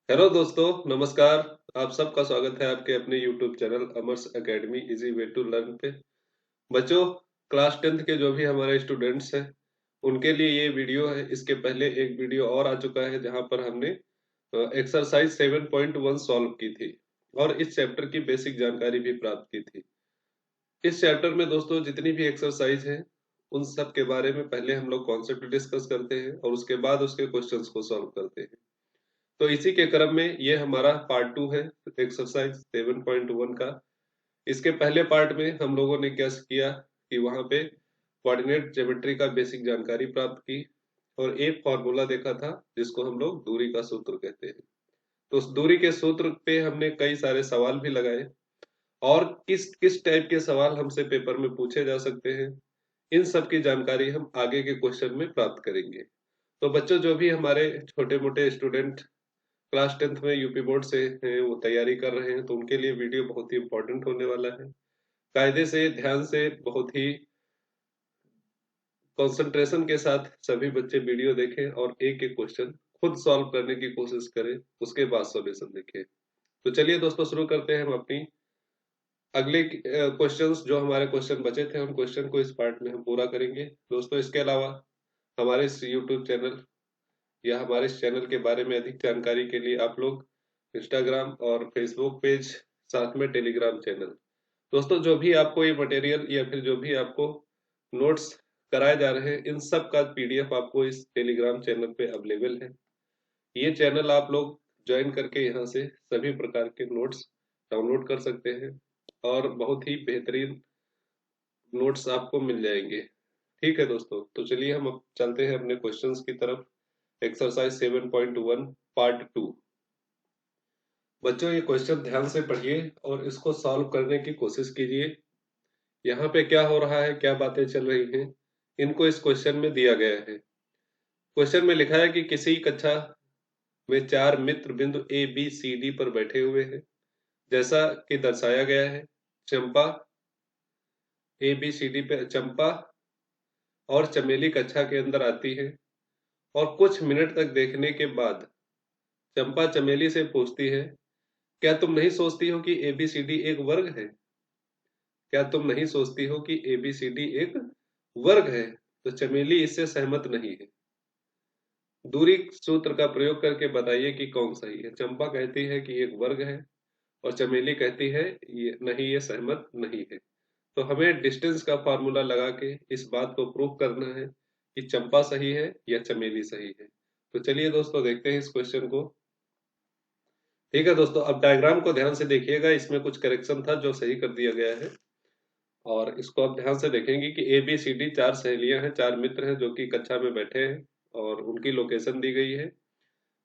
Hello दोस्तों, नमस्कार। आप सबका स्वागत है आपके अपने YouTube channel Amar's academy easy way to learn पे। बच्चों, क्लास 10th के जो भी हमारे स्टूडेंट्स हैं उनके लिए ये वीडियो है। इसके पहले एक वीडियो और आ चुका है जहां पर हमने एक्सरसाइज 7.1 सॉल्व की थी और इस चैप्टर की बेसिक जानकारी भी प्राप्त की थी। इस चैप्टर में दोस्तों जितनी भी एक्सरसाइज है उन सब के बारे में पहले हम लोग कॉन्सेप्ट डिस्कस करते हैं और उसके बाद उसके क्वेश्चंस को सॉल्व करते हैं। तो इसी के क्रम में ये हमारा पार्ट 2 है एक्सरसाइज 7.1 का। इसके पहले पार्ट में हम लोगों ने क्या किया कि वहां पे कोऑर्डिनेट ज्योमेट्री का बेसिक जानकारी प्राप्त की और एक फॉर्मूला देखा था जिसको हम लोग दूरी का सूत्र कहते हैं। तो उस दूरी के सूत्र पे हमने कई सारे सवाल भी लगाए और किस किस टाइप के सवाल हमसे पेपर में पूछे जा सकते हैं, इन सब की जानकारी हम आगे के क्वेश्चन में प्राप्त करेंगे। तो बच्चों, जो भी हमारे छोटे मोटे स्टूडेंट क्लास 10th में यूपी बोर्ड से हैं वो तैयारी कर रहे हैं तो उनके लिए वीडियो बहुत ही इंपॉर्टेंट होने वाला है। कायदे से, ध्यान से, बहुत ही कंसंट्रेशन के साथ सभी बच्चे वीडियो देखें और एक एक क्वेश्चन खुद सॉल्व करने की कोशिश करें, उसके बाद सॉल्यूशन देखें। तो चलिए दोस्तों, शुरू करते हैं हम अपनी अगले क्वेश्चंस। जो हमारे क्वेश्चन बचे थे उन क्वेश्चन को इस पार्ट में हम पूरा करेंगे दोस्तों। इसके अलावा हमारे इस यूट्यूब चैनल या हमारे इस चैनल के बारे में अधिक जानकारी के लिए आप लोग इंस्टाग्राम और फेसबुक पेज, साथ में टेलीग्राम चैनल। दोस्तों, जो भी आपको ये मटेरियल या फिर जो भी आपको नोट्स कराए जा रहे हैं इन सब का पीडीएफ आपको इस टेलीग्राम चैनल पे अवेलेबल है। ये चैनल आप लोग ज्वाइन करके यहाँ से सभी प्रकार के नोट्स डाउनलोड कर सकते हैं और बहुत ही बेहतरीन नोट्स आपको मिल जाएंगे। ठीक है दोस्तों, तो चलिए हम अब चलते हैं अपने क्वेश्चंस की तरफ। Exercise 7.1 part 2। बच्चों, ये क्वेश्चन ध्यान से पढ़िए और इसको सॉल्व करने की कोशिश कीजिए। यहाँ पे क्या हो रहा है, क्या बातें चल रही हैं, इनको इस क्वेश्चन में दिया गया है। क्वेश्चन में लिखा है कि किसी कक्षा में चार मित्र बिंदु ए बी सी डी पर बैठे हुए हैं, जैसा कि दर्शाया गया है। चंपा ए बी सी डी पे चंपा और चमेली कक्षा के अंदर आती है और कुछ मिनट तक देखने के बाद चंपा चमेली से पूछती है, क्या तुम नहीं सोचती हो कि एबीसीडी एक वर्ग है? क्या तुम नहीं सोचती हो कि एबीसीडी एक वर्ग है? तो चमेली इससे सहमत नहीं है। दूरी सूत्र का प्रयोग करके बताइए कि कौन सही है। चंपा कहती है कि एक वर्ग है और चमेली कहती है ये नहीं, ये सहमत नहीं है। तो हमें डिस्टेंस का फार्मूला लगा के इस बात को प्रूव करना है कि चंपा सही है या चमेली सही है। तो चलिए दोस्तों, देखते हैं इस क्वेश्चन को। ठीक है दोस्तों, अब डायग्राम को ध्यान से देखिएगा, इसमें कुछ करेक्शन था जो सही कर दिया गया है। और इसको आप ध्यान से देखेंगे कि ए बी सी डी चार सहेलियां हैं, चार मित्र हैं जो कि कक्षा में बैठे हैं और उनकी लोकेशन दी गई है।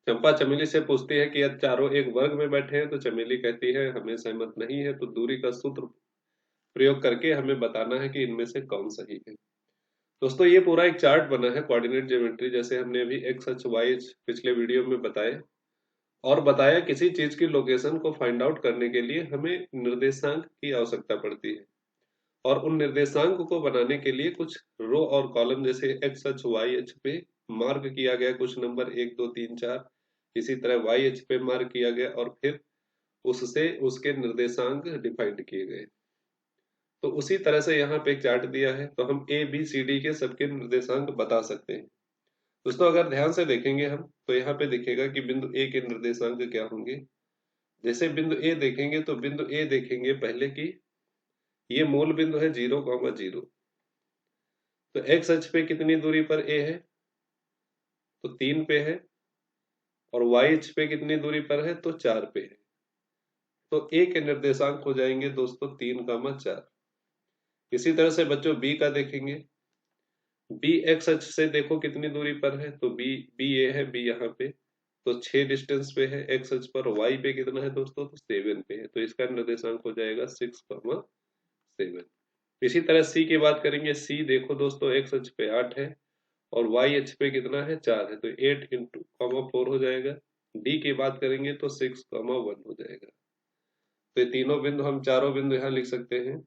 चंपा चमेली से पूछती है कि यदि चारों एक वर्ग में बैठे हैं, तो चमेली कहती है हमें सहमत नहीं है। तो दूरी का सूत्र प्रयोग करके हमें बताना है कि इनमें से कौन सही है। दोस्तों, ये पूरा एक चार्ट बना है कोऑर्डिनेट ज्योमेट्री, जैसे हमने अभी एक्स अक्ष वाई अक्ष पिछले वीडियो में बताए और बताया किसी चीज की लोकेशन को फाइंड आउट करने के लिए हमें निर्देशांक की आवश्यकता पड़ती है और उन निर्देशांक को बनाने के लिए कुछ रो और कॉलम, जैसे एक्स अक्ष वाई अक्ष पे मार्क किया गया कुछ नंबर 1 2 3 4, इसी तरह वाई अक्ष पे मार्क किया गया और फिर उससे उसके निर्देशांक डिफाइंड किए गए। तो उसी तरह से यहाँ पे एक चार्ट दिया है तो हम ए बी सी डी के सबके निर्देशांक बता सकते हैं। दोस्तों, अगर ध्यान से देखेंगे हम तो यहाँ पे दिखेगा कि बिंदु ए के निर्देशांक क्या होंगे। जैसे बिंदु ए देखेंगे तो बिंदु ए देखेंगे पहले की ये मूल बिंदु है 0, 0। तो एक्स अक्ष पे कितनी दूरी पर ए है? तो 3 पे है। और वाई अक्ष पे कितनी दूरी पर है? तो 4 पे है। तो ए के निर्देशांक हो जाएंगे दोस्तों 3, 4। इसी तरह से बच्चों बी का देखेंगे। बी एक्स अक्ष से देखो कितनी दूरी पर है? तो बी बी ए है, बी यहाँ पे तो 6 डिस्टेंस पे है एक्स अक्ष पर। वाई पे कितना है दोस्तों? तो 7 पे है। तो इसका निर्देशांक हो जाएगा 6, 7। इसी तरह सी की बात करेंगे। सी देखो दोस्तों, एक्स अक्ष पे 8 है और वाई अक्ष पे कितना है? 4 है। तो 8 × 4 हो जाएगा। डी की बात करेंगे तो 6, 1 हो जाएगा। तो ये तीनों बिंदु, हम चारों बिंदु यहाँ लिख सकते हैं।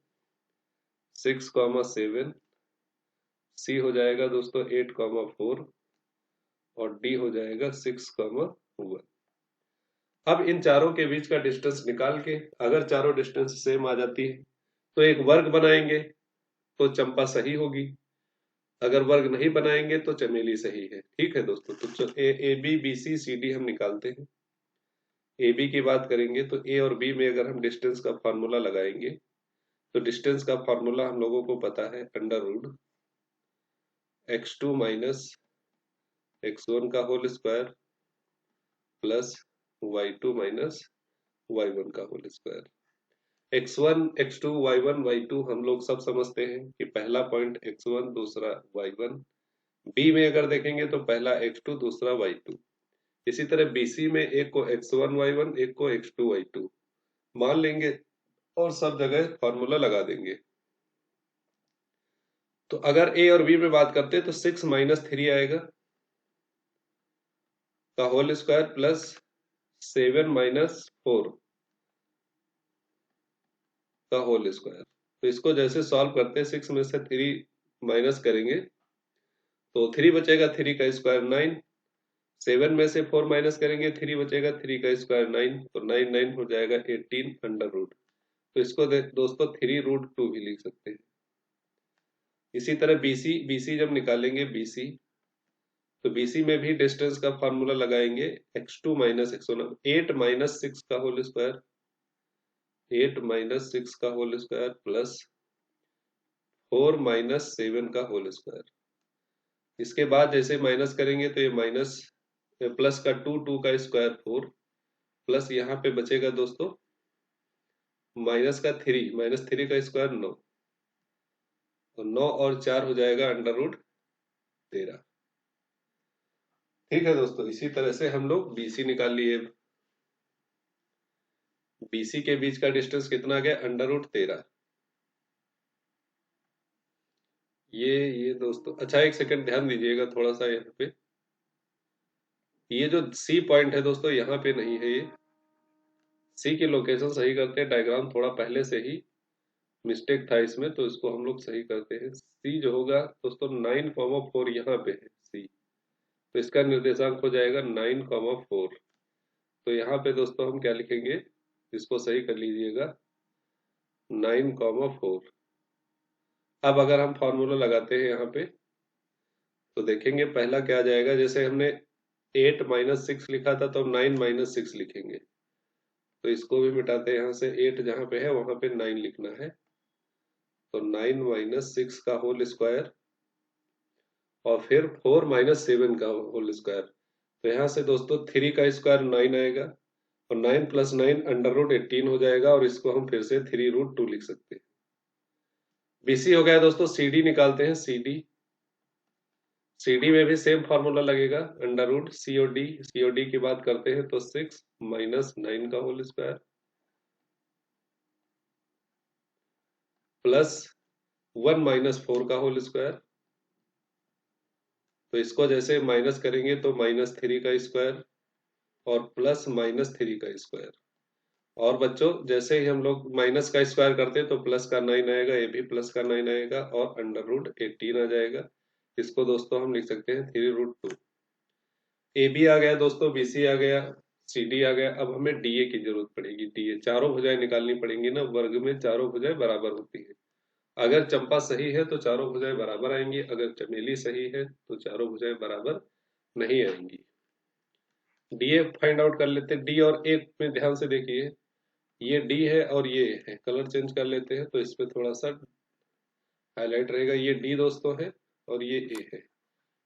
6, 7। सी हो जाएगा दोस्तों 8, 4 और डी हो जाएगा 6, 1। अब इन चारों के बीच का डिस्टेंस निकाल के अगर चारों डिस्टेंस सेम आ जाती है तो एक वर्ग बनाएंगे तो चंपा सही होगी, अगर वर्ग नहीं बनाएंगे तो चमेली सही है। ठीक है दोस्तों, तो A B B C C D हम निकालते हैं। ए बी की बात करेंगे तो ए और बी में अगर हम डिस्टेंस का फॉर्मूला लगाएंगे तो डिस्टेंस का फॉर्मूला हम लोगों को पता है under root x2 minus x1 का whole square plus y2 minus y1 का whole square. x1 x2 y1 y2 हम लोग सब समझते हैं कि पहला पॉइंट x1 दूसरा y1, बी में अगर देखेंगे तो पहला x2 दूसरा y2। इसी तरह बीसी में एक को x1 y1 एक को x2 y2 मान लेंगे और सब जगह फॉर्मूला लगा देंगे। तो अगर ए और बी में बात करते हैं तो 6 माइनस 3 आएगा का होल स्क्वायर प्लस 7 माइनस 4 का होल स्क्वायर। तो इसको जैसे सॉल्व करते हैं 6 में से 3 माइनस करेंगे तो 3 बचेगा, 3 का स्क्वायर 9, 7 में से 4 माइनस करेंगे 3 बचेगा, 3 का स्क्वायर 9, तो 9 9 हो जाएगा 18 अंडर रूट। तो इसको दोस्तों 3√2 भी लिख सकते हैं। इसी तरह बीसी जब निकालेंगे बीसी तो बीसी में भी डिस्टेंस का फॉर्मूला लगाएंगे x2 माइनस x1, 8 माइनस 6 का होल स्क्वायर, 8 माइनस 6 का होल स्क्वायर प्लस 4 माइनस 7 का होल स्क्वायर। इसके बाद जैसे माइनस करेंगे तो ये माइनस प्लस का 2 का स्क्वायर 4 प्लस यहाँ पे बचेगा दोस्तों माइनस का 3, माइनस 3 का स्क्वायर 9, तो 9 और 4 हो जाएगा अंडर रूट 13। ठीक है दोस्तों, इसी तरह से हम लोग बीसी निकाल लिए। बीसी के बीच का डिस्टेंस कितना आ गया अंडर रूट 13। ये दोस्तों अच्छा एक सेकंड ध्यान दीजिएगा थोड़ा सा यहाँ पे, ये जो सी पॉइंट है दोस्तों यहाँ पे नहीं है, ये सी की लोकेशन सही करते हैं। डायग्राम थोड़ा पहले से ही मिस्टेक था इसमें, तो इसको हम लोग सही करते हैं। सी जो होगा दोस्तों 9,4 यहाँ पे है सी, तो इसका निर्देशांक हो जाएगा 9,4। तो यहाँ पे दोस्तों हम क्या लिखेंगे, इसको सही कर लीजिएगा 9,4। अब अगर हम फॉर्मूला लगाते हैं यहाँ पे तो देखेंगे पहला क्या आ जाएगा, जैसे हमने 8 माइनस 6 लिखा था तो 9 माइनस 6 लिखेंगे, तो इसको भी मिटाते हैं। यहाँ से 8 जहाँ पे है वहां पे 9 लिखना है, तो 9 माइनस 6 का होल स्क्वायर और फिर 4 माइनस 7 का होल स्क्वायर। तो यहाँ से दोस्तों 3 का स्क्वायर 9 आएगा और 9 प्लस 9 अंडर रूट 18 हो जाएगा, और इसको हम फिर से 3√2 लिख सकते हैं। बीसी हो गया दोस्तों, सीडी निकालते हैं। सीडी में भी सेम फॉर्मूला लगेगा अंडर रूट सीओडी। सीओडी की बात करते हैं तो 6 माइनस 9 का होल स्क्वायर प्लस 1 माइनस 4 का होल स्क्वायर। तो इसको जैसे माइनस करेंगे तो माइनस 3 का स्क्वायर और प्लस माइनस 3 का स्क्वायर। और बच्चों जैसे ही हम लोग माइनस का स्क्वायर करते हैं तो प्लस का 9 आएगा, ये भी प्लस का 9 आएगा और अंडर रूट 18 आ जाएगा। इसको दोस्तों हम लिख सकते हैं 3√2। ए बी आ गया दोस्तों, बी सी आ गया, सी डी आ गया। अब हमें डीए की जरूरत पड़ेगी। डीए चारों भुजाएं निकालनी पड़ेंगी ना, वर्ग में चारों भुजाएं बराबर होती है। अगर चंपा सही है तो चारों भुजाएं बराबर आएंगी, अगर चमेली सही है तो चारों भुजाएं बराबर नहीं आएंगी। डीए फाइंड आउट कर लेते हैं। डी और ए में ध्यान से देखिए, ये डी है और ये है, कलर चेंज कर लेते हैं तो इस पे थोड़ा सा हाईलाइट रहेगा। ये डी दोस्तों है और ये ए है।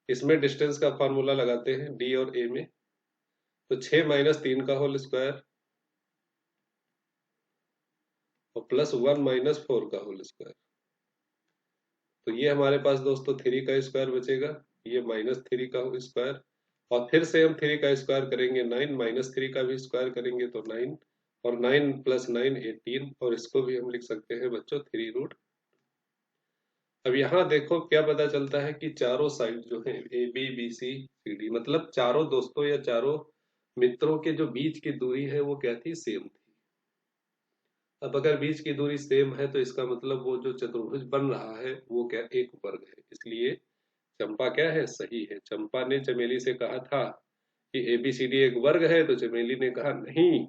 इसमें डिस्टेंस का फॉर्मूला लगाते हैं डी और ए में, तो 6 माइनस 3 का होल स्क्वायर और प्लस 1 माइनस 4 का होल स्क्वायर। तो ये हमारे पास दोस्तों 3 का स्क्वायर बचेगा, ये माइनस 3 का स्क्वायर और फिर से हम 3 का स्क्वायर करेंगे 9, माइनस 3 का भी स्क्वायर करेंगे तो 9 और 9 प्लस 9 18, और इसको भी हम लिख सकते हैं बच्चों 3√। अब यहाँ देखो क्या पता चलता है कि चारों साइड जो है A B B C C D, मतलब चारों दोस्तों या चारों मित्रों के जो बीच की दूरी है वो क्या थी, सेम थी। अब अगर बीच की दूरी सेम है तो इसका मतलब वो जो चतुर्भुज बन रहा है वो क्या, एक वर्ग है। इसलिए चंपा क्या है, सही है। चंपा ने चमेली से कहा था कि ABCD एक वर्ग है, तो चमेली ने कहा नहीं,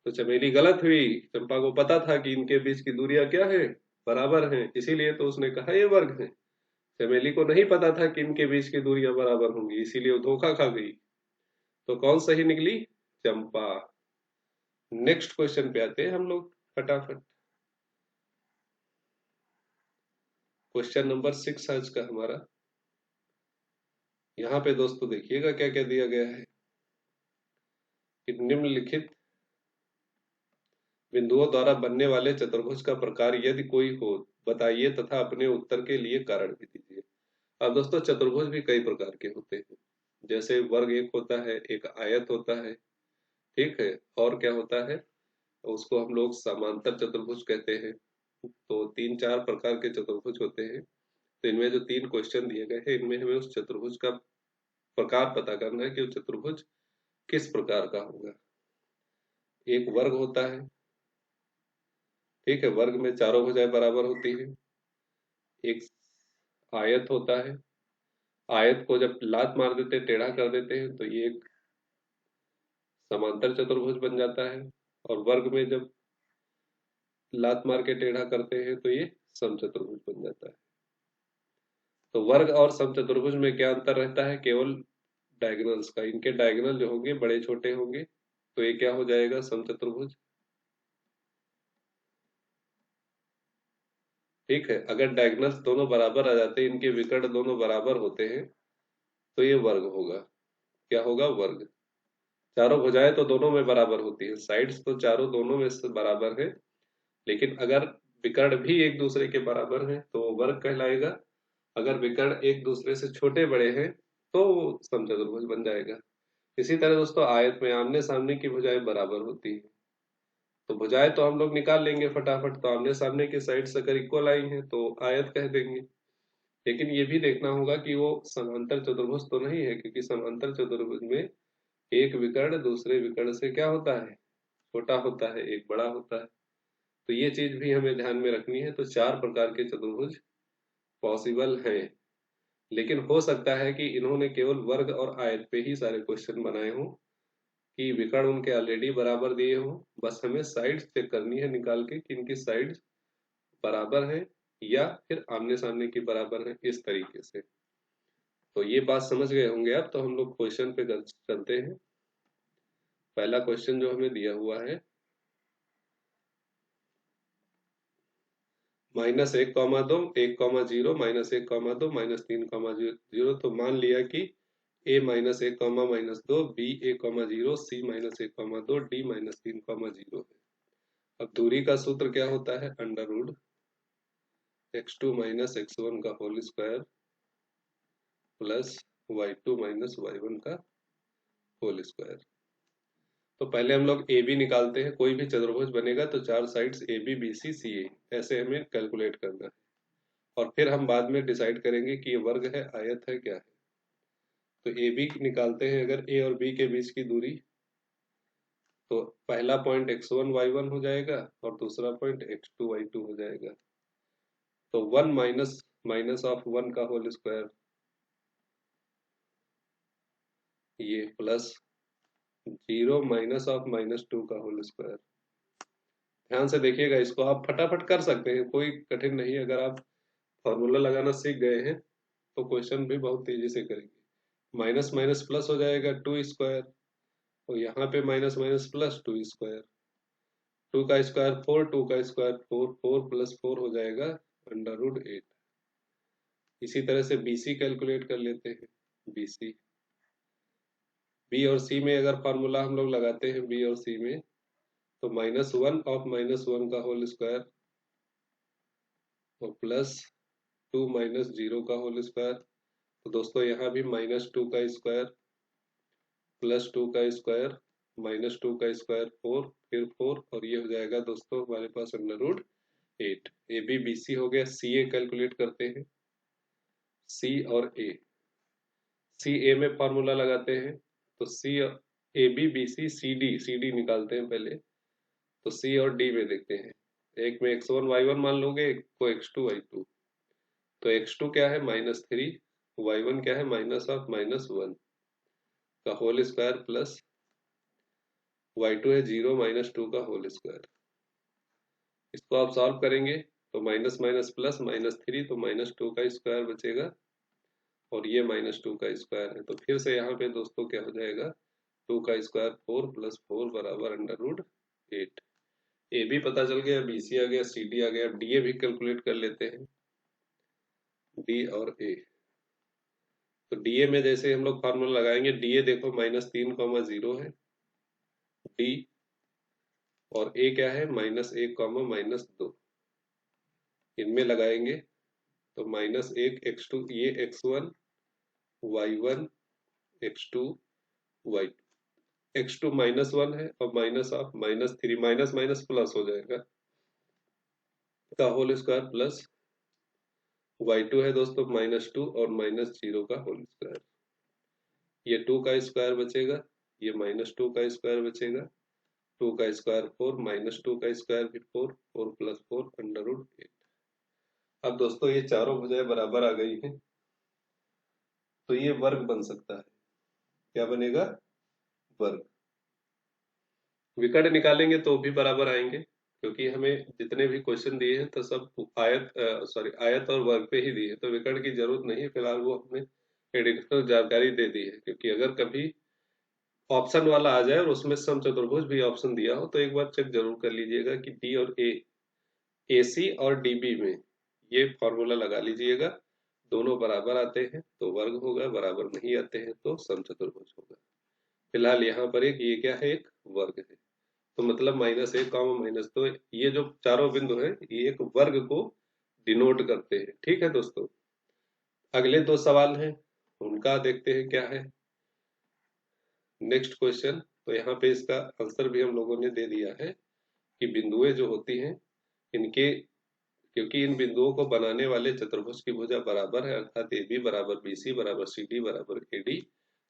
तो चमेली गलत हुई। चंपा को पता था कि इनके बीच की दूरियां क्या है, बराबर हैं, इसीलिए तो उसने कहा ये वर्ग है। चमेली को नहीं पता था कि इनके बीच की दूरियां बराबर होंगी, इसीलिए वो धोखा खा गई। तो कौन सही निकली? चंपा। नेक्स्ट क्वेश्चन पे आते हैं हम लोग फटाफट। क्वेश्चन नंबर 6 आज का हमारा। यहाँ पे दोस्तों देखिएगा क्या क्या दिया गया है कि निम्नलिखित बिंदुओं द्वारा बनने वाले चतुर्भुज का प्रकार यदि कोई हो बताइए तथा अपने उत्तर के लिए कारण भी दीजिए। अब दोस्तों चतुर्भुज भी कई प्रकार के होते हैं, जैसे वर्ग एक होता है, एक आयत होता है, ठीक है, और क्या होता है, उसको हम लोग समांतर चतुर्भुज कहते हैं। तो 3-4 प्रकार के चतुर्भुज होते हैं। तो इनमें जो 3 क्वेश्चन दिए गए हैं, इनमें हमें उस चतुर्भुज का प्रकार पता करना है कि वो चतुर्भुज किस प्रकार का होगा। एक वर्ग होता है, ठीक है, वर्ग में चारों भुजाएं बराबर होती है। एक आयत होता है, आयत को जब लात मार देते, टेढ़ा कर देते हैं, तो ये एक समांतर चतुर्भुज बन जाता है। और वर्ग में जब लात मार के टेढ़ा करते हैं तो ये समचतुर्भुज बन जाता है। तो वर्ग और समचतुर्भुज में क्या अंतर रहता है? केवल डायगोनल्स का। इनके डायगोनल जो होंगे बड़े छोटे होंगे, तो ये क्या हो जाएगा? समचतुर्भुज। ठीक है, अगर डायगोनल्स दोनों बराबर आ जाते हैं, इनके विकर्ण दोनों बराबर होते हैं, तो ये वर्ग होगा। क्या होगा? वर्ग। चारों भुजाएं तो दोनों में बराबर होती है, साइड्स तो चारों दोनों में से बराबर है, लेकिन अगर विकर्ण भी एक दूसरे के बराबर हैं तो वो वर्ग कहलाएगा। अगर विकर्ण एक दूसरे से छोटे बड़े हैं तो वो समचतुर्भुज बन जाएगा। इसी तरह दोस्तों आयत में आमने सामने की भुजाएं बराबर होती है, तो भुजाएं तो हम लोग निकाल लेंगे फटाफट। तो आमने सामने की साइड्स अगर इक्वल आई हैं तो आयत कह देंगे। लेकिन ये भी देखना होगा कि वो समांतर चतुर्भुज तो नहीं है, क्योंकि समांतर चतुर्भुज में एक विकर्ण दूसरे विकर्ण से क्या होता है? छोटा होता है, एक बड़ा होता है। तो ये चीज भी हमें ध्यान में रखनी है। तो 4 प्रकार के चतुर्भुज पॉसिबल हैं, लेकिन हो सकता है कि इन्होंने केवल वर्ग और आयत पे ही सारे क्वेश्चन बनाए हों, कि विकर्ण उनके ऑलरेडी बराबर दिए हों, बस हमें साइड्स चेक करनी है निकाल के कि इनकी साइड्स बराबर हैं या फिर आमने सामने की बराबर हैं, इस तरीके से। तो ये बात समझ गए होंगे आप। तो हम लोग क्वेश्चन पे चलते हैं। पहला क्वेश्चन जो हमें दिया हुआ है, -1,2 1,0 -1,2 -3,0। तो मान लिया कि a-1, -2 b1,0 c-1,2 d-3,0 है। अब दूरी का सूत्र क्या होता है? अंडर रूट x2 - x1 का whole square plus y2 - y1 का होल स्क्वायर। तो पहले हम लोग ए बी निकालते हैं। कोई भी चतुर्भुज बनेगा तो 4 sides A B B C C A, ऐसे हमें कैलकुलेट करना है। और फिर हम बाद में डिसाइड करेंगे कि ये वर्ग है, आयत है, क्या है। तो ए बी निकालते हैं। अगर ए और बी के बीच की दूरी, तो पहला पॉइंट x1 y1 हो जाएगा और दूसरा पॉइंट x2 y2 हो जाएगा। तो 1 माइनस माइनस ऑफ 1 का होल स्क्वायर, ये प्लस 0 माइनस ऑफ -2 का होल स्क्वायर। ध्यान से देखिएगा, इसको आप फटाफट कर सकते हैं, कोई कठिन नहीं। अगर आप फॉर्मूला लगाना सीख गए हैं तो क्वेश्चन भी बहुत तेजी से करेंगे। माइनस माइनस प्लस हो जाएगा 2 स्क्वायर, और यहाँ पे माइनस माइनस प्लस 2 स्क्वायर। 2 का स्क्वायर 4, 2 का स्क्वायर 4, 4 + 4 हो जाएगा अंडर रूट 8। इसी तरह से BC कैलकुलेट कर लेते हैं। BC, बी और सी में अगर फार्मूला हम लोग लगाते हैं, बी और सी में, तो -1 ऑफ -1 का होल स्क्वायर और प्लस 2 - 0 का होल स्क्वायर। तो दोस्तों यहाँ भी -2 का स्क्वायर प्लस 2 का स्क्वायर -2 का स्क्वायर 4, फिर 4, और ये हो जाएगा दोस्तों हमारे पास under root 8। A B B C हो गया। सी ए कैलकुलेट करते हैं। सी और ए, सी ए में फॉर्मूला लगाते हैं, तो C A B B C D निकालते हैं पहले। तो सी और डी में देखते हैं। एक में x1 y1 मान लोगे, एक को x2 y2। तो x2 क्या है? -3, y1 क्या है? -1। का होल स्क्वायर प्लस y2 है 0 माइनस 2 का होल स्क्वायर। इसको आप सॉल्व करेंगे तो माइनस माइनस प्लस -3 तो -2 का स्क्वायर बचेगा और ये -2 का स्क्वायर है। तो फिर से यहाँ पे दोस्तों क्या हो जाएगा, 2 का स्क्वायर 4 + 4 बराबर √8। ए भी पता चल गया, बी सी आ गया, सी डी आ गया। अब डी ए भी कैलकुलेट कर लेते हैं, डी और ए। तो डी ए में जैसे हम लोग फार्मूला लगाएंगे, डी ए देखो -3, 0 है डी, और ए क्या है -1, -2। इनमें लगाएंगे तो -1 x2, ये x1 y1 x2 y2, x2 -1 है और -3, माइनस माइनस प्लस हो जाएगा का होल स्क्वायर प्लस y2 है दोस्तों -2 और -0 का होल स्क्वायर। ये 2 का स्क्वायर बचेगा, ये -2 का स्क्वायर बचेगा, 2 का स्क्वायर 4, -2 का स्क्वायर फिर 4, 4 + 4 √8। अब दोस्तों ये चारों भुजाएं बराबर आ गई हैं, तो ये वर्ग बन सकता है। क्या बनेगा, वर्ग। विकर्ण निकालेंगे तो भी बराबर आएंगे, क्योंकि हमें जितने भी क्वेश्चन दिए हैं तो सब आयत और वर्ग पे ही दिए हैं, तो विकर्ण की जरूरत नहीं है। फिलहाल वो हमने एडिशनल जानकारी दे दी है, क्योंकि अगर कभी ऑप्शन वाला आ जाए और उसमें समचतुर्भुज भी ऑप्शन दिया हो तो एक बार चेक जरूर कर लीजिएगा कि डी और ए सी और डीबी में ये फॉर्मूला लगा लीजिएगा। दोनों बराबर आते हैं तो वर्ग होगा, बराबर नहीं आते हैं तो समचतुर्भुज होगा। फिलहाल यहाँ पर ये क्या है, एक वर्ग है। तो मतलब -1, -2, ये जो चारों बिंदु हैं ये एक वर्ग को डिनोट करते हैं। ठीक है दोस्तों, अगले 2 सवाल हैं, उनका देखते हैं क्या है। नेक्स्ट क्वेश्चन, तो यहाँ पे इसका आंसर भी हम लोगों ने दे दिया है कि बिंदुएं जो होती हैं इनके, क्योंकि इन बिंदुओं को बनाने वाले चतुर्भुज की भुजा बराबर है, अर्थात ए बी बराबर बी सी बराबर सी डी बराबर ए डी,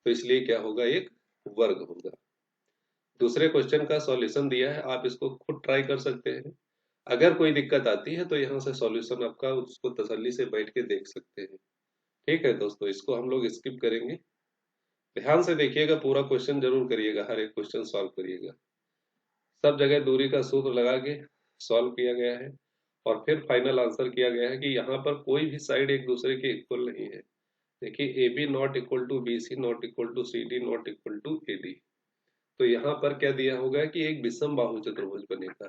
तो इसलिए क्या होगा, एक वर्ग होगा। दूसरे क्वेश्चन का सॉल्यूशन दिया है, आप इसको खुद ट्राई कर सकते हैं। अगर कोई दिक्कत आती है तो यहाँ से सॉल्यूशन आपका उसको तसल्ली से बैठ के देख सकते हैं। ठीक है दोस्तों, इसको हम लोग स्किप करेंगे। ध्यान से देखिएगा, पूरा क्वेश्चन जरूर करिएगा, हर एक क्वेश्चन सॉल्व करिएगा। सब जगह दूरी का सूत्र लगा के सॉल्व किया गया है और फिर फाइनल आंसर किया गया है कि यहाँ पर कोई भी साइड एक दूसरे के इक्वल नहीं है। देखिए, A B not equal to B C not equal to C D not equal to A D. तो यहाँ पर क्या दिया होगा कि एक विषम बाहु चतुर्भुज बनेगा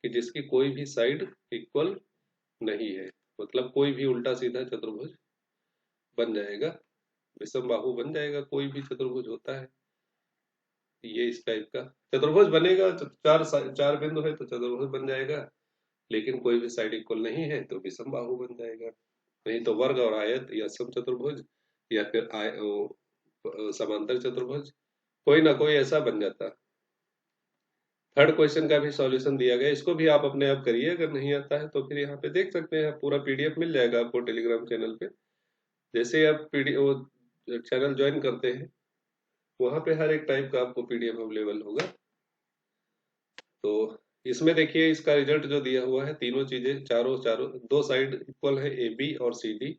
कि जिसकी कोई भी साइड इक्वल नहीं है, मतलब कोई भी उल्टा सीधा चतुर्भुज बन जाएगा, विषम बाहु बन जाएगा। कोई भी चतुर्भुज होता है ये इस टाइप का चतुर्भुज बनेगा, चार बिंदु है तो चतुर्भुज बन जाएगा, लेकिन कोई भी साइड इक्वल नहीं है तो विषम बाहु बन जाएगा। नहीं तो वर्ग और आयत या समचतुर्भुज या फिर समांतर चतुर्भुज, कोई ना कोई ऐसा बन जाता। थर्ड क्वेश्चन का भी सॉल्यूशन दिया गया, इसको भी आप अपने आप करिए। अगर नहीं आता है तो फिर यहाँ पे देख सकते हैं, पूरा पीडीएफ मिल जाएगा आपको टेलीग्राम चैनल पे। जैसे आप पीडीएफ चैनल ज्वाइन करते हैं, वहां पे हर एक टाइप का आपको पीडीएफ अवेलेबल होगा। तो इसमें देखिए, इसका रिजल्ट जो दिया हुआ है, तीनों चीजें चारों चारों दो साइड इक्वल है, ए बी और सी डी,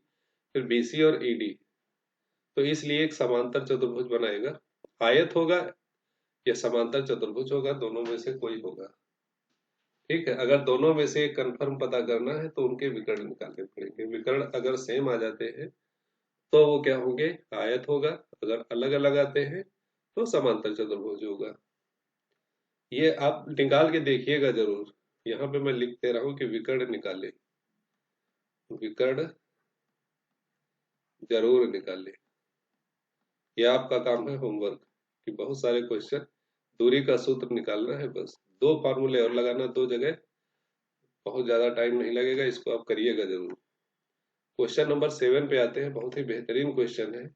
फिर बी सी और ई डी, तो इसलिए एक समांतर चतुर्भुज बनाएगा। आयत होगा या समांतर चतुर्भुज होगा, दोनों में से कोई होगा। ठीक है, अगर दोनों में से कंफर्म पता करना है तो उनके विकर्ण निकालने पड़ेंगे। विकर्ण अगर सेम आ जाते हैं तो वो क्या होंगे, आयत होगा। अगर अलग अलग आते हैं तो समांतर चतुर्भुज होगा। ये आप निकाल के देखिएगा जरूर। यहाँ पे मैं लिख दे रहा हूँ कि विकर्ण निकाले, विकर्ण जरूर निकाले। ये आपका काम है होमवर्क, कि बहुत सारे क्वेश्चन दूरी का सूत्र निकालना है, बस 2 फार्मूले और लगाना 2 जगह, बहुत ज्यादा टाइम नहीं लगेगा, इसको आप करिएगा जरूर। क्वेश्चन नंबर 7 पे आते हैं, बहुत ही बेहतरीन क्वेश्चन है।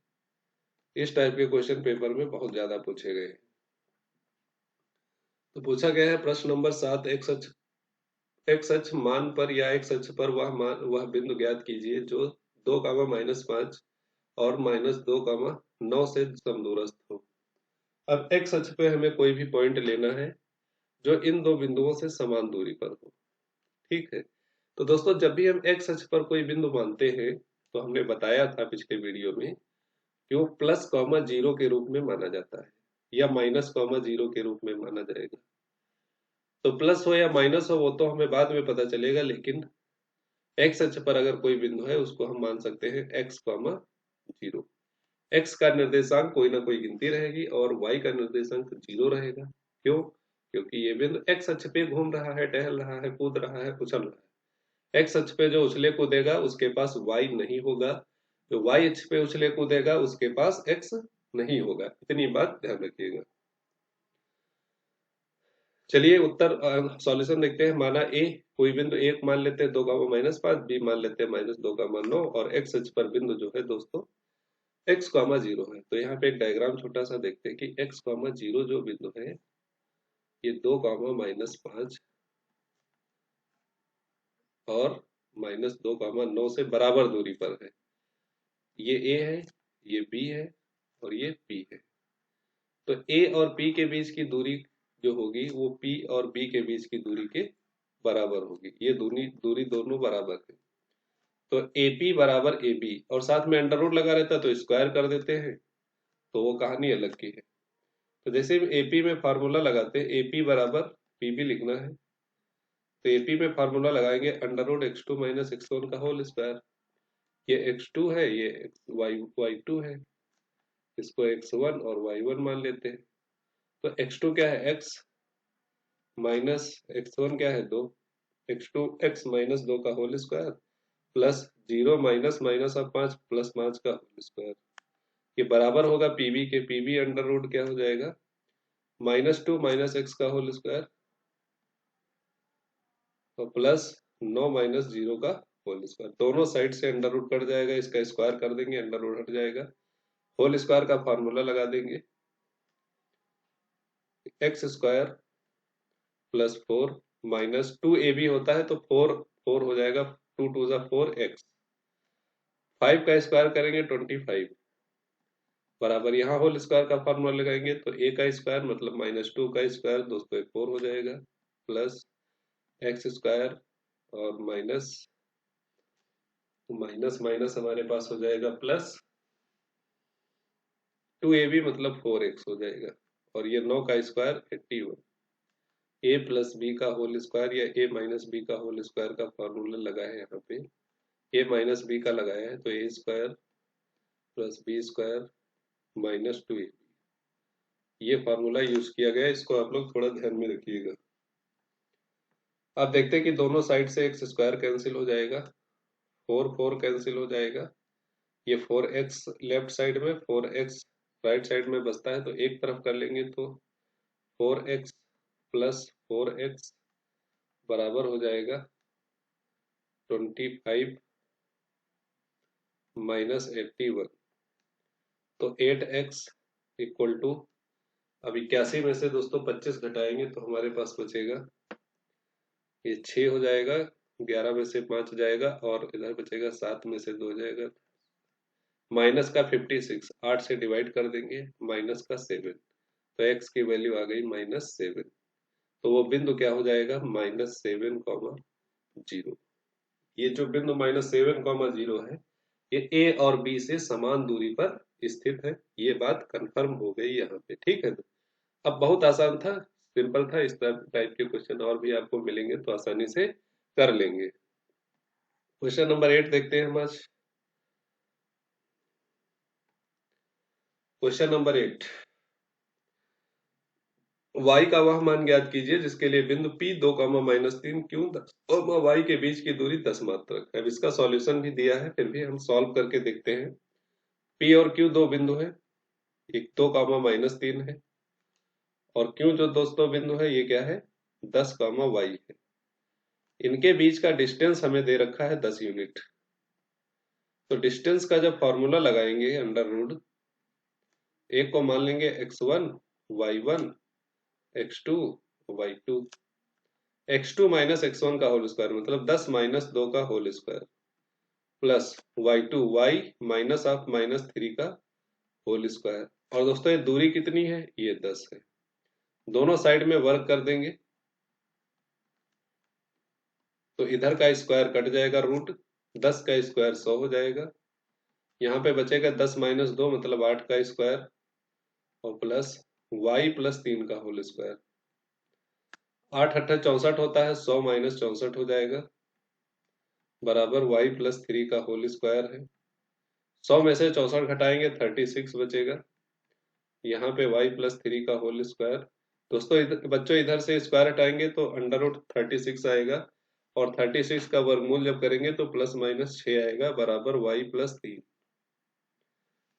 इस टाइप के क्वेश्चन पेपर में बहुत ज्यादा पूछे गए। तो पूछा गया है प्रश्न नंबर 7, एक्स अक्ष मान पर या एक्स अक्ष पर वह बिंदु ज्ञात कीजिए जो 2, -5 और -2, 9 से समदूरस्थ हो। अब एक्स अक्ष पे हमें कोई भी पॉइंट लेना है जो इन 2 बिंदुओं से समान दूरी पर हो। ठीक है, तो दोस्तों जब भी हम एक्स अक्ष पर कोई बिंदु मानते हैं तो हमने बताया था पिछले वीडियो में क्यों? प्लस कॉमा जीरो के रूप में माना जाता है या माइनस कॉमा जीरो के रूप में माना जाएगा। तो प्लस हो या माइनस हो वो तो हमें बाद में पता चलेगा, लेकिन एक्स अक्ष पर अगर कोई बिंदु है उसको हम मान सकते हैं एक्स कॉमा जीरो। एक्स का निर्देशांक कोई ना कोई गिनती रहेगी और वाई का निर्देशांक जीरो रहेगा। क्यों? क्योंकि ये बिंदु एक्स अक्ष पे घूम रहा है, टहल रहा है, कूद रहा है, उछल रहा है। एक्स अक्ष पे जो उछले कूदेगा उसके पास वाई नहीं होगा, जो वाई अक्ष पे उछले कूदेगा उसके पास एक्स नहीं होगा। इतनी बात ध्यान रखिएगा। चलिए उत्तर सॉल्यूशन देखते हैं। माना ए, कोई बिंदु एक मान लेते हैं 2, -5, बी मान लेते हैं -2, 9 और एक्स अक्ष पर बिंदु जो है दोस्तों एक्स कॉमा जीरो है। तो यहाँ पे एक डायग्राम छोटा सा देखते हैं कि एक्स कॉमा जीरो जो बिंदु है ये 2, -5 और -2, 9 से बराबर दूरी पर है। ये ए है, ये बी है और ये पी है। तो ए और पी के बीच की दूरी जो होगी वो पी और बी के बीच की दूरी के बराबर होगी। ये दूरी दूरी दोनों बराबर है। तो ए पी बराबर ए बी और साथ में अंडर रूट लगा रहता तो स्क्वायर कर देते हैं, तो वो कहानी अलग की है। तो जैसे एपी में फार्मूला लगाते हैं, एपी बराबर पीबी लिखना है, तो एपी में फार्मूला लगाएंगे under root x2 minus x1 का होल स्क्वायर। ये x2 है, ये y2 है, इसको x1 और y1 मान लेते हैं। तो x2 क्या है? x माइनस x1 क्या है? 2, x2 x माइनस 2 का whole square plus 0 minus minus of 5 plus 5 का होल स्क्वायर। ये बराबर होगा पीबी के, पीबी अंडर रूट क्या हो जाएगा? -2 माइनस एक्स का होल स्क्वायर तो प्लस 9 माइनस 0 का होल स्क्वायर। दोनों साइड से अंडर रूट कट जाएगा, इसका स्क्वायर कर देंगे, अंडर रूट हट जाएगा। होल स्क्वायर का फॉर्मूला लगा देंगे, x square plus 4 minus 2ab होता है तो 4 हो जाएगा, 2 2 जा 4x। 5 का स्क्वायर करेंगे 25 बराबर यहाँ होल स्क्वायर का फॉर्मूला लगाएंगे तो a का स्क्वायर मतलब -2 का स्क्वायर दोस्तों 4 हो जाएगा प्लस एक्स स्क्वायर और माइनस माइनस माइनस हमारे पास हो जाएगा प्लस 2ab मतलब 4x हो जाएगा और ये 9 का स्क्वायर 81। a प्लस बी का होल स्क्वायर या a माइनस बी का होल स्क्वायर का फॉर्मूला लगा है यहाँ पे, a माइनस बी का लगाया है तो a square plus b square minus 2ab ये फॉर्मूला यूज किया गया। इसको आप लोग थोड़ा ध्यान में रखिएगा। आप देखते हैं कि दोनों साइड से एक्स स्क्वायर कैंसिल हो जाएगा, 4 कैंसिल हो जाएगा, ये 4x लेफ्ट साइड में 4x राइट साइड में बचता है तो एक तरफ कर लेंगे तो 4x प्लस 4x बराबर हो जाएगा 25 माइनस 81। तो 8x इक्वल टू, अब 81 में से दोस्तों 25 घटाएंगे तो हमारे पास बचेगा ये 6 हो जाएगा, 11 में से 5 जाएगा और इधर बचेगा 7 में से 2 जाएगा, माइनस का 56, 8 से डिवाइड कर देंगे, माइनस का 7 तो x की वैल्यू आ गई -7। तो वो बिंदु क्या हो जाएगा? -7, 0। ये जो बिंदु -7, 0 है ये ए और बी से समान दूरी पर स्थित है। ये बात कंफर्म हो गई यहाँ पे, ठीक है। अब बहुत आसान था, सिंपल था। इस टाइप के क्वेश्चन और भी आपको मिलेंगे तो आसानी से कर लेंगे। क्वेश्चन नंबर 8 देखते हैं हम आज। क्वेश्चन नंबर 8, y का वह मान ज्ञात कीजिए जिसके लिए बिंदु P 2, -3 Q y के बीच की दूरी 10 मात्रक है। अब इसका सॉल्यूशन भी दिया है, फिर भी हम सॉल्व करके देखते हैं। P और Q दो बिंदु है, एक 2, -3 है और Q जो दोस्तों बिंदु है ये क्या है? 10, y है। इनके बीच का डिस्टेंस हमें दे रखा है 10 यूनिट। तो डिस्टेंस का जब फॉर्मूला लगाएंगे अंडर रूट, एक को मान लेंगे x1 y1 x2 y2, x2 minus x1 का होल स्क्वायर मतलब 10 माइनस 2 का whole square plus y2 y minus of -3 का होल स्क्वायर। और दोस्तों ये दूरी कितनी है? ये 10 है। दोनों साइड में वर्क कर देंगे तो इधर का स्क्वायर कट जाएगा, रूट 10 का स्क्वायर 100 हो जाएगा यहाँ पे बचेगा 10 माइनस 2 मतलब 8 का स्क्वायर और प्लस y प्लस 3 का होल स्क्वायर। 8 अट्ठा 64 होता है, 100 माइनस 64 हो जाएगा बराबर y प्लस 3 का होल स्क्वायर है। 100 में से 64 घटाएंगे 36 बचेगा। यहाँ पे y प्लस 3 का होल स्क्वायर। दोस्तों बच्चों इधर से स्क्वायर हटाएंगे तो अंडर रूट 36 आएगा और 36 का वर्गमूल जब करेंगे तो प्लस माइनस 6 आएगा बराबर y प्लस 3।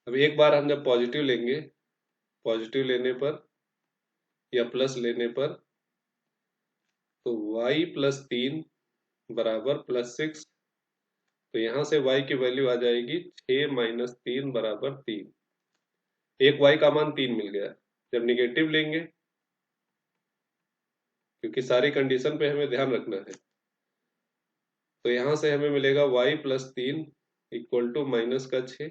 अब एक बार हम जब पॉजिटिव लेंगे, पॉजिटिव लेने पर या प्लस लेने पर तो y प्लस 3 बराबर प्लस 6। तो यहां से y की वैल्यू आ जाएगी 6 माइनस 3 बराबर 3। एक y का मान 3 मिल गया। जब निगेटिव लेंगे, क्योंकि सारी कंडीशन पे हमें ध्यान रखना है, तो यहां से हमें मिलेगा y plus 3 equal to minus का 6।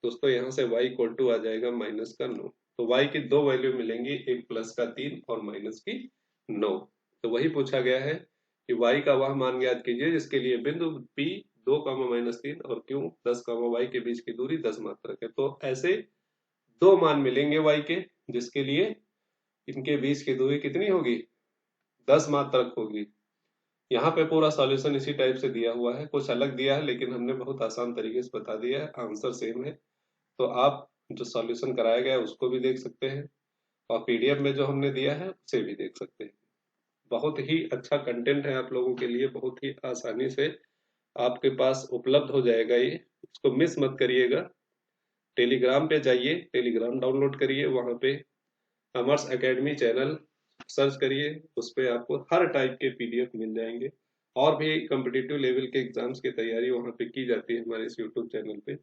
दोस्तों यहाँ से y इक्वल टू आ जाएगा माइनस का 9। तो y की दो वैल्यू मिलेंगी, एक प्लस का 3 और माइनस की 9। तो वही पूछा गया है कि y का वह मान ज्ञात कीजिए जिसके लिए बिंदु P 2 माइनस 3 और Q 10 y के बीच की दूरी 10 मात्रक है। तो ऐसे दो मान मिलेंगे y के जिसके लिए इनके बीच की दूरी कितनी होगी, 10 मात्रक होगी। यहाँ पे पूरा सॉल्यूशन इसी टाइप से दिया हुआ है, कुछ अलग दिया है लेकिन हमने बहुत आसान तरीके से बता दिया है, आंसर सेम है। तो आप जो सॉल्यूशन कराया गया है उसको भी देख सकते हैं और पीडीएफ में जो हमने दिया है उसे भी देख सकते हैं। बहुत ही अच्छा कंटेंट है आप लोगों के लिए, बहुत ही आसानी से आपके पास उपलब्ध हो जाएगा ये, इसको मिस मत करिएगा। टेलीग्राम पे जाइए, टेलीग्राम डाउनलोड करिए, वहां पे अमर्स एकेडमी चैनल सर्च करिए, उस पे आपको हर टाइप के पीडीएफ मिल जाएंगे। और भी कॉम्पिटिटिव लेवल के एग्जाम्स की तैयारी वहां पे की जाती है हमारे इस यूट्यूब चैनल पे।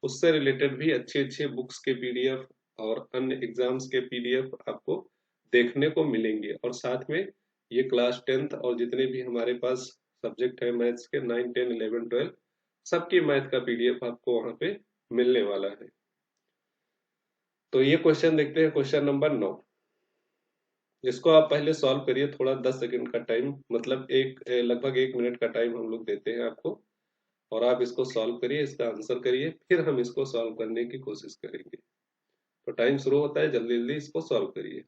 उससे रिलेटेड भी अच्छे अच्छे बुक्स के पीडीएफ और अन्य एग्जाम्स के पीडीएफ आपको देखने को मिलेंगे। और साथ में ये क्लास 10th और जितने भी हमारे पास सब्जेक्ट है मैथ्स के 9, 10, 11, 12 सबकी मैथ का पीडीएफ आपको वहां पे मिलने वाला है। तो ये क्वेश्चन देखते हैं, क्वेश्चन नंबर 9। इसको आप पहले सॉल्व करिए, थोड़ा 10 सेकंड का टाइम, मतलब लगभग 1 मिनट का टाइम हम लोग देते हैं आपको, और आप इसको सॉल्व करिए, इसका आंसर करिए, फिर हम इसको सॉल्व करने की कोशिश करेंगे। तो टाइम शुरू होता है, जल्दी जल्दी इसको सॉल्व करिए।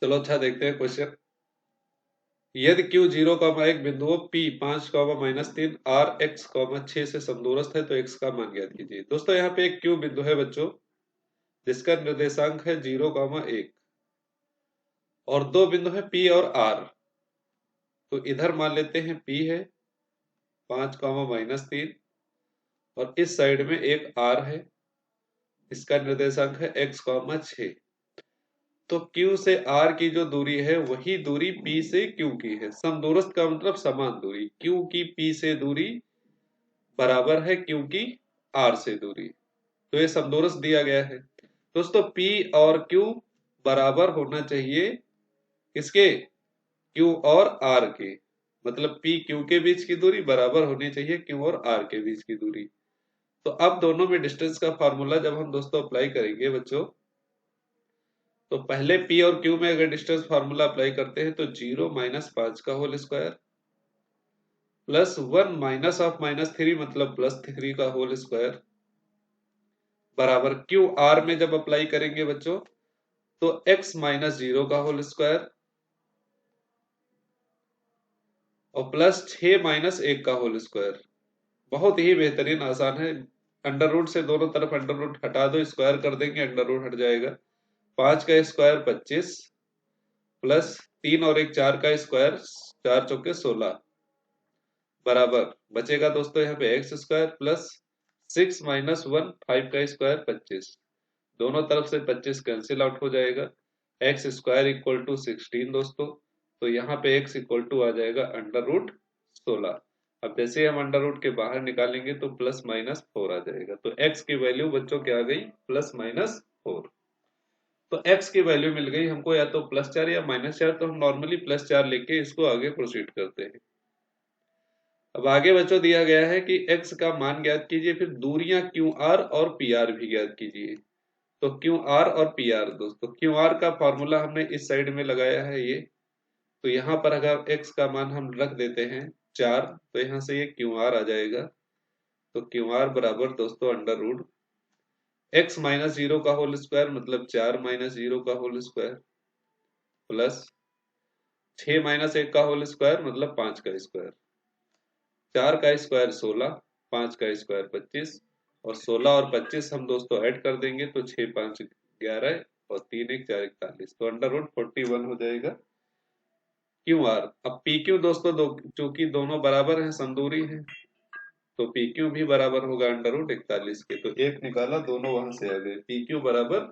चलो अच्छा देखते हैं क्वेश्चन। यदि Q 0, एक बिंदु P 5, माइनस 3 R x, 6 से समदूरस्थ है तो x का मान ज्ञात कीजिए। दोस्तों यहाँ पे एक Q बिंदु है बच्चों, जिसका निर्देशांक है 0, 1 और दो बिंदु है P और R। तो इधर मान लेते हैं P है 5, माइनस 3 और इस साइड में एक R है, इसका निर्देशांक है x, 6। तो Q से R की जो दूरी है वही दूरी P से Q की है। समदूरस्थ का मतलब समान दूरी, Q की P से दूरी बराबर है Q की R से दूरी। तो ये समदूरस्थ दिया गया है। दोस्तों P और Q बराबर होना चाहिए किसके, Q और R के, मतलब P Q के बीच की दूरी बराबर होनी चाहिए Q और R के बीच की दूरी। तो अब दोनों में डिस्टेंस का फार्मूला जब हम दोस्तों अप्लाई करेंगे बच्चों, तो पहले P और Q में अगर डिस्टेंस फार्मूला अप्लाई करते हैं तो 0 माइनस 5 का whole square plus 1 minus of minus 3 मतलब प्लस 3 का होल स्क्वायर बराबर Q R में जब अप्लाई करेंगे बच्चों तो x माइनस 0 का होल स्क्वायर और प्लस 6 माइनस 1 का होल स्क्वायर। बहुत ही बेहतरीन, आसान है। अंडर रूट से दोनों तरफ अंडर रूट हटा दो, स्क्वायर कर देंगे, अंडर रूट हट जाएगा। 5 का स्क्वायर 25 प्लस 3 और 1 4 का स्क्वायर, 4 चौके 16 बराबर बचेगा दोस्तों यहाँ पे एक्स स्क्वायर प्लस 6 माइनस 1 5 का स्क्वायर 25। दोनों तरफ से 25 कैंसिल आउट हो जाएगा। एक्स स्क्वायर इक्वल टू 16 दोस्तों, तो यहाँ पे एक्स इक्वल टू आ जाएगा अंडर रूट 16। अब जैसे हम अंडर रूट के बाहर निकालेंगे तो प्लस माइनस 4 आ जाएगा। तो एक्स की वैल्यू बच्चों क्या आ गई, प्लस माइनस 4। तो x की वैल्यू मिल गई हमको या तो +4 या -4, तो हम नॉर्मली +4 लेके इसको आगे प्रोसीड करते हैं। अब आगे बच्चों दिया गया है कि x का मान ज्ञात कीजिए, फिर दूरियां QR और PR भी ज्ञात कीजिए। तो QR और PR दोस्तों, QR का फॉर्मूला हमने इस साइड में लगाया है ये, तो यहाँ पर अगर x का मान हम रख देते हैं 4, तो यहाँ से ये QR आ जाएगा। तो QR बराबर दोस्तों √ x - 0 का होल स्क्वायर मतलब 4 - 0 का होल स्क्वायर प्लस 6 - 1 का होल स्क्वायर मतलब 5 का स्क्वायर। 4 का स्क्वायर 16, 5 का स्क्वायर 25, और 16 और 25 हम दोस्तों ऐड कर देंगे तो 6 5 11 और 3 1 4 41, तो √41 हो जाएगा QR। अब PQ दोस्तों चूंकि दोनों बराबर हैं, समदूरी हैं, तो PQ भी बराबर होगा √41 के। तो एक निकाला, दोनों वहां से आ गए, PQ बराबर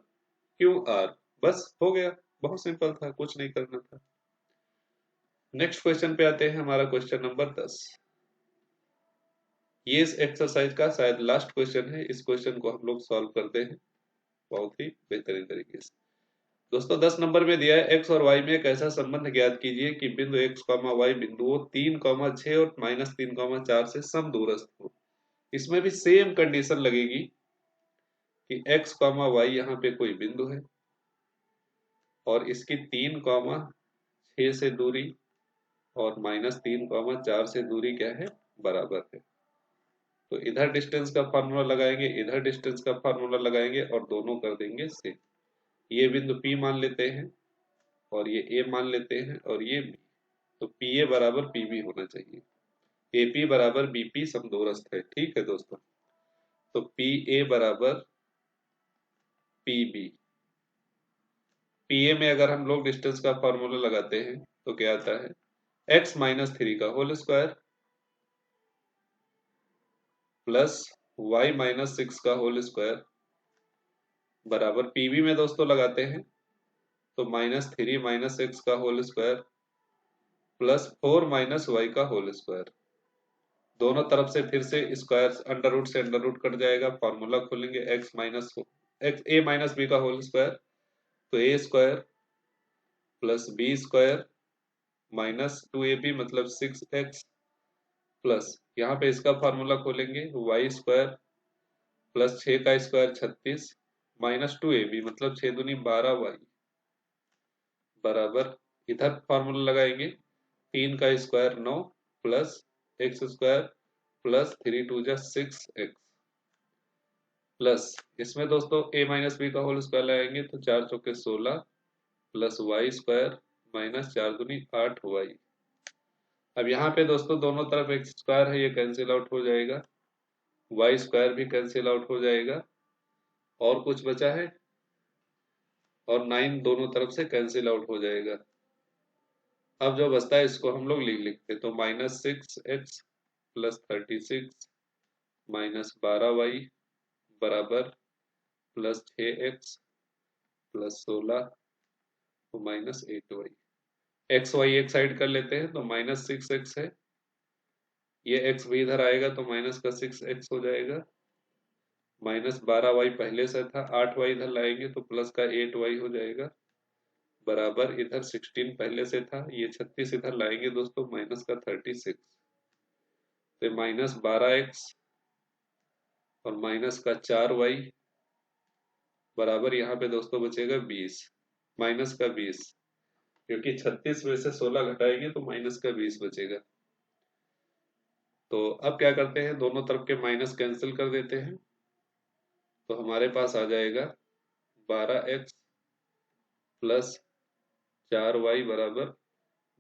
QR। बस हो गया, बहुत सिंपल था, कुछ नहीं करना था। नेक्स्ट क्वेश्चन पे आते हैं, हमारा क्वेश्चन नंबर 10। ये इस एक्सरसाइज का शायद लास्ट क्वेश्चन है। इस क्वेश्चन को हम लोग सॉल्व करते हैं बहुत ही बेहतरीन तरीके से। दोस्तों 10 नंबर में दिया है x और y में एक ऐसा संबंध ज्ञात कीजिए कि बिंदु x, y बिंदुओं 3, 6 और -3, 4 से समदूरस्थ हो। इसमें भी सेम कंडीशन लगेगी कि x, y यहाँ पे कोई बिंदु है और इसकी 3, 6 से दूरी और -3, 4 से दूरी क्या है, बराबर है। तो इधर डिस्टेंस का फार्मूला लगाएंगे, इधर डिस्टेंस का फार्मूला लगाएंगे और दोनों कर देंगे सेम। ये बिंदु P मान लेते हैं और ये A मान लेते हैं और ये B। तो PA बराबर PB होना चाहिए, AP बराबर BP समदूरस्थ है। ठीक है दोस्तों, तो PA बराबर PB। PA में अगर हम लोग डिस्टेंस का फॉर्मूला लगाते हैं तो क्या आता है, x - 3 का होल स्क्वायर प्लस y - 6 का होल स्क्वायर बराबर PB में दोस्तों लगाते हैं तो -3 - x का होल स्क्वायर प्लस 4 - y का होल स्क्वायर। दोनों तरफ से फिर से स्क्वायर √ से √ कट जाएगा, फॉर्मूला खोलेंगे a - b का होल स्क्वायर, तो a square plus b square -2ab मतलब 6x प्लस यहाँ पे इसका फार्मूला खोलेंगे y स्क्वायर प्लस 6 का स्क्वायर 36 -2ab मतलब 6 दूनी 12y बराबर, इधर फार्मूला लगाएंगे 3 का square 9 plus x square plus 3 2 जा 6x प्लस इसमें दोस्तों a - b का होल स्क्वायर लगाएंगे तो 4 चौके 16 प्लस y स्क्वायर -4 दूनी 8y। अब यहाँ पे दोस्तों दोनों तरफ x स्क्वायर है, ये कैंसिल आउट हो जाएगा, y स्क्वायर भी कैंसिल आउट हो जाएगा, और कुछ बचा है, और 9 दोनों तरफ से कैंसिल आउट हो जाएगा। अब जो बचता है इसको हम लोग लिखते, तो -6x प्लस 36 -12y बराबर प्लस 6x प्लस 16 तो -8y। एक्स वाई एक साइड कर लेते हैं तो -6x है, ये x भी इधर आएगा तो -6x हो जाएगा, -12y पहले से था, 8y इधर लाएंगे तो प्लस का 8y हो जाएगा बराबर, इधर 16 पहले से था, ये 36 इधर लाएंगे दोस्तों माइनस का 36, तो -12x और माइनस का 4y बराबर, यहाँ पे दोस्तों बचेगा 20, माइनस का 20, क्योंकि 36 में से 16 घटाएंगे तो माइनस का 20 बचेगा। तो अब क्या करते हैं, दोनों तरफ के माइनस कैंसिल कर देते हैं, तो हमारे पास आ जाएगा 12x प्लस 4y बराबर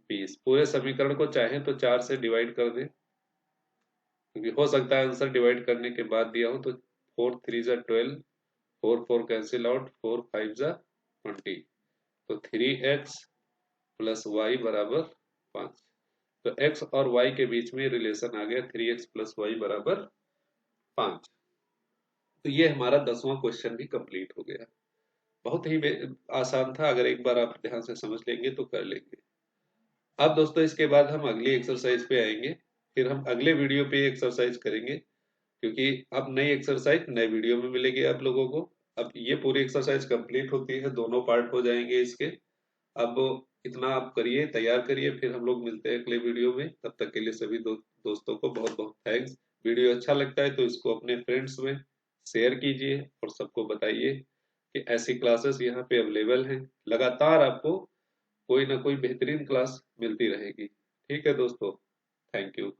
20। पूरे समीकरण को चाहें तो 4 से डिवाइड कर दें, क्योंकि हो सकता है आंसर डिवाइड करने के बाद दिया हो, तो 4 3 जा 12, 4 4 कैंसिल आउट, 4 5 जा 20, तो 3x प्लस y बराबर 5। तो x और y के बीच में रिलेशन आ गया 3x प्लस y बराबर 5। तो ये हमारा 10वां क्वेश्चन भी कंप्लीट हो गया। बहुत ही आसान था, अगर एक बार आप ध्यान से समझ लेंगे तो कर लेंगे। अब दोस्तों इसके बाद हम अगली एक्सरसाइज पे आएंगे, फिर हम अगले वीडियो पे एक्सरसाइज करेंगे, क्योंकि अब नई एक्सरसाइज नए वीडियो में मिलेगी आप लोगों को। अब ये पूरी एक्सरसाइज कंप्लीट होती है, दोनों पार्ट हो जाएंगे इसके। अब इतना आप करिए, तैयार करिए, फिर हम लोग मिलते हैं अगले वीडियो में। तब तक के लिए सभी दोस्तों को बहुत बहुत थैंक्स। वीडियो अच्छा लगता है तो इसको अपने फ्रेंड्स में शेयर कीजिए और सबको बताइए कि ऐसी क्लासेस यहाँ पे अवेलेबल हैं। लगातार आपको कोई ना कोई बेहतरीन क्लास मिलती रहेगी। ठीक है दोस्तों, थैंक यू।